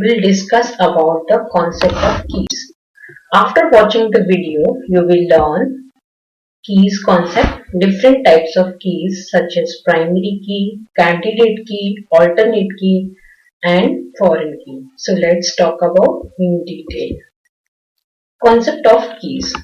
will discuss about the concept of keys. After watching the video, you will learn keys concept, different types of keys such as primary key, candidate key, alternate key and foreign key. So let's talk about in detail. Concept of keys.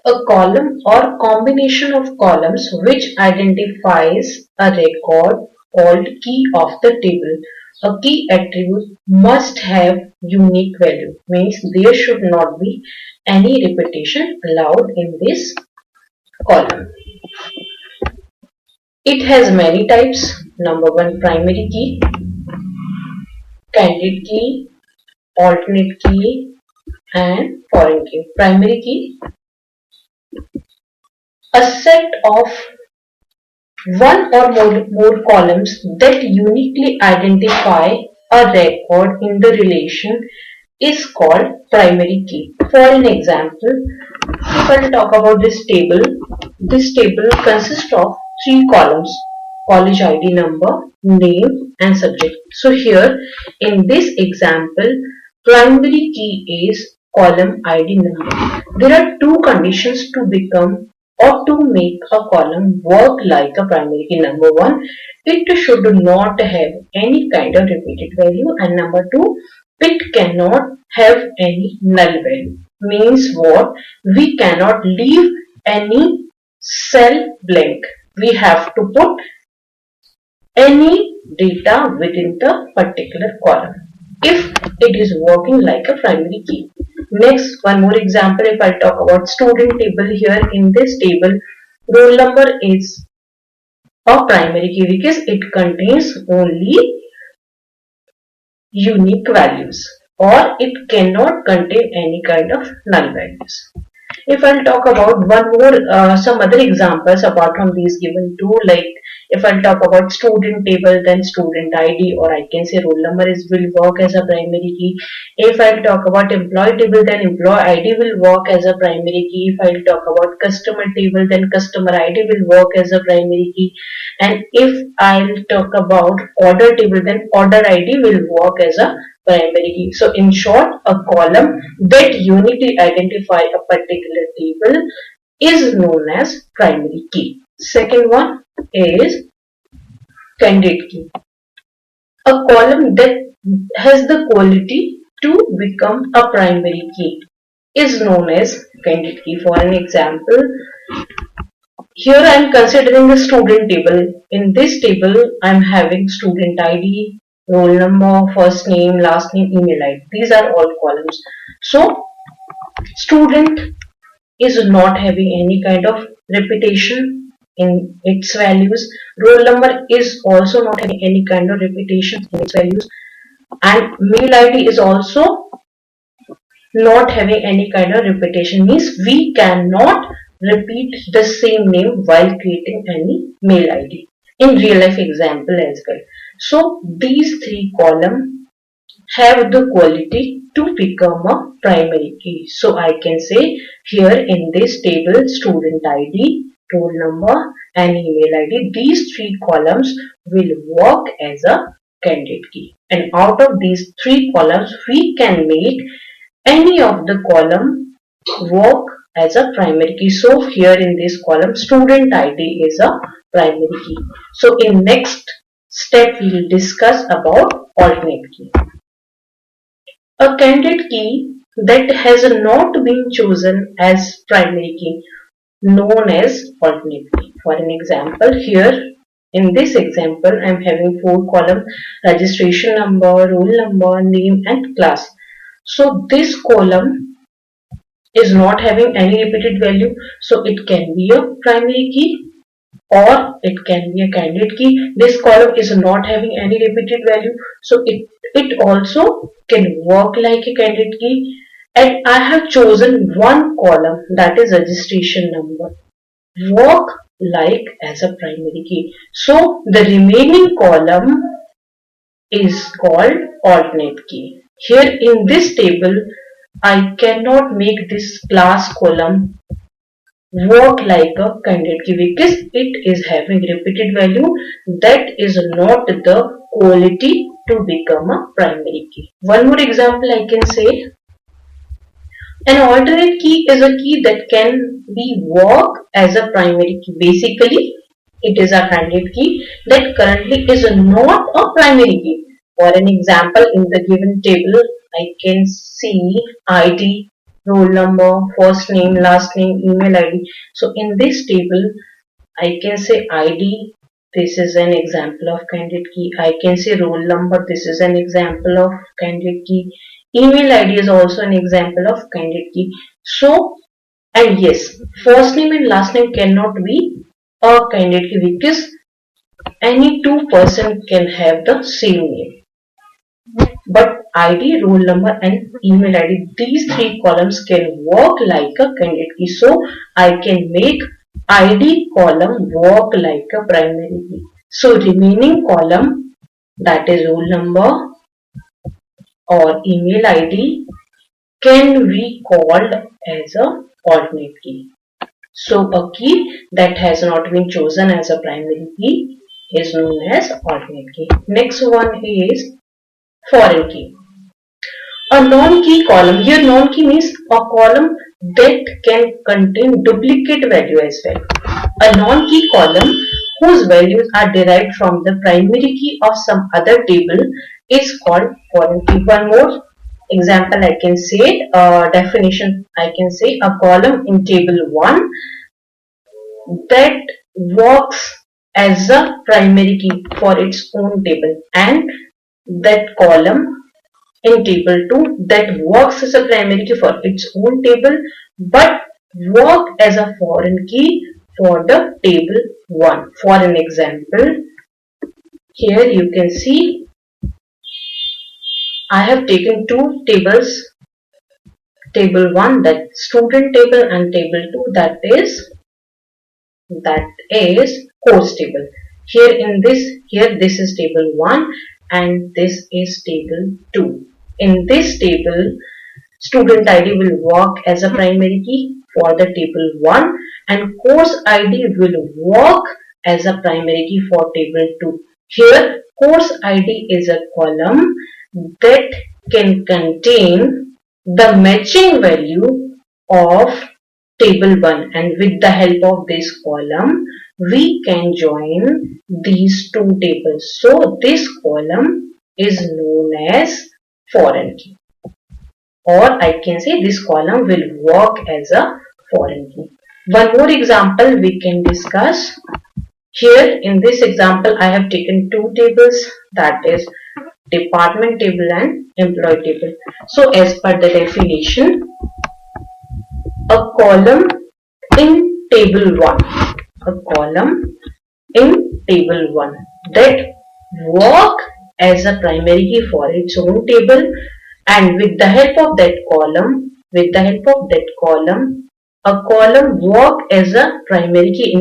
A column or combination of columns which identifies a record called key of the table. A key attribute must have unique value, means there should not be any repetition allowed in this column. It has many types. Number one, primary key, candidate key, alternate key and foreign key. Primary key, a set of one or more columns that uniquely identify a record in the relation is called primary key. For an example, if I talk about this table consists of three columns: college ID number, name and subject. So here in this example, primary key is column ID number. There are two conditions to become or to make a column work like a primary key. Number one, it should not have any kind of repeated value, and number two, it cannot have any null value. Means what? We cannot leave any cell blank. We have to put any data within the particular column if it is working like a primary key. Next, one more example. If I talk about student table, here in this table, roll number is a primary key because it contains only unique values, or it cannot contain any kind of null values. If I'll talk about one more, some other examples apart from these given two, like if I'll talk about student table, then student ID, or I can say roll number will work as a primary key. If I'll talk about employee table, then employee ID will work as a primary key. If I'll talk about customer table, then customer ID will work as a primary key. And if I'll talk about order table, then order ID will work as a primary key. So in short, a column that uniquely identify a particular table is known as primary key. Second one is candidate key. A column that has the quality to become a primary key is known as candidate key. For an example, here I am considering the student table. In this table, I am having student ID, roll number, first name, last name, email ID. These are all columns. So, student is not having any kind of repetition in its values. Roll number is also not having any kind of repetition in its values. And mail ID is also not having any kind of repetition. Means we cannot repeat the same name while creating any mail ID. In real life example as well. So these three columns have the quality to become a primary key. So I can say here in this table, student ID, roll number and email ID, these three columns will work as a candidate key. And out of these three columns, we can make any of the column work as a primary key. So here in this column, student ID is a primary key. So in next step, we will discuss about alternate key. A candidate key that has not been chosen as primary key known as alternate key. For an example, here in this example, I am having four columns: registration number, roll number, name and class. So this column is not having any repeated value, so it can be a primary key or it can be a candidate key. This column is not having any repeated value, so it also can work like a candidate key. And I have chosen one column, that is registration number, work like as a primary key. So the remaining column is called alternate key. Here in this table, I cannot make this class column work like a candidate key because it is having repeated value. That is not the quality to become a primary key. One more example I can say, an alternate key is a key that can be work as a primary key. Basically, it is a candidate key that currently is not a primary key. For an example, in the given table, I can see ID, roll number, first name, last name, email ID. So in this table, I can say ID, this is an example of candidate key. I can say roll number, this is an example of candidate key. Email ID is also an example of candidate key. So, and yes, first name and last name cannot be a candidate key because any two person can have the same name. But ID, roll number and email ID, these three columns can work like a candidate key. So, I can make ID column work like a primary key. So, remaining column, that is roll number or email ID, can be called as a alternate key. So a key that has not been chosen as a primary key is known as alternate key. Next one is foreign key. A non-key column. Here non-key means a column that can contain duplicate value as well. A non-key column whose values are derived from the primary key of some other table is called foreign key. One more example I can say, definition I can say, a column in table 1 that works as a primary key for its own table, and that column in table 2 that works as a primary key for its own table but work as a foreign key for the table 1. For an example, here you can see I have taken two tables, table 1 that student table and table 2 that is course table. Here this is table 1 and this is table 2. In this table, student ID will work as a primary key for the table 1 and course ID will work as a primary key for table 2. Here course ID is a column that can contain the matching value of table 1, and with the help of this column we can join these two tables. So this column is known as foreign key, or I can say this column will work as a foreign key. One more example we can discuss. Here in this example I have taken two tables, that is department table and employee table. So as per the definition, a column in table 1, a column in table 1 that work as a primary key for its own table, and with the help of that column, a column work as a primary key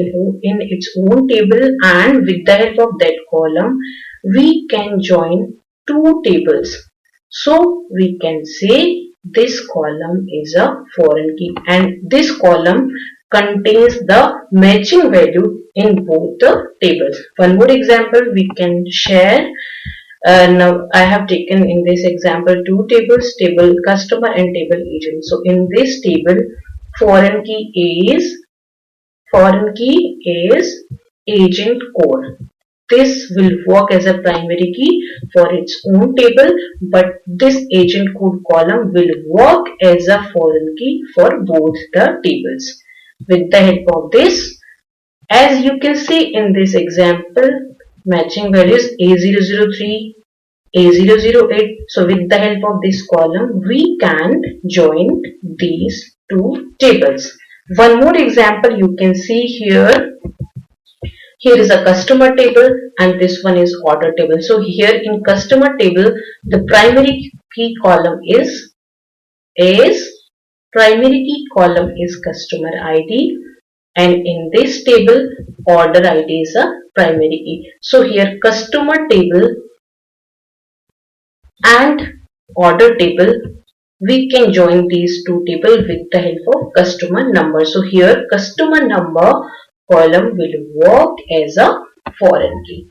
in its own table, and with the help of that column we can join two tables. So we can say this column is a foreign key, and this column contains the matching value in both the tables. One more example we can share. Now I have taken in this example two tables, table customer and table agent. So in this table, foreign key is agent code. This will work as a primary key for its own table, but this agent code column will work as a foreign key for both the tables. With the help of this, as you can see in this example, matching values A003, A008. So with the help of this column, we can join these two tables. One more example you can see here. Here is a customer table and this one is order table. So here in customer table, the primary key column is customer ID, and in this table order ID is a primary key. So here customer table and order table, we can join these two tables with the help of customer number. So here customer number column will work as a foreign key.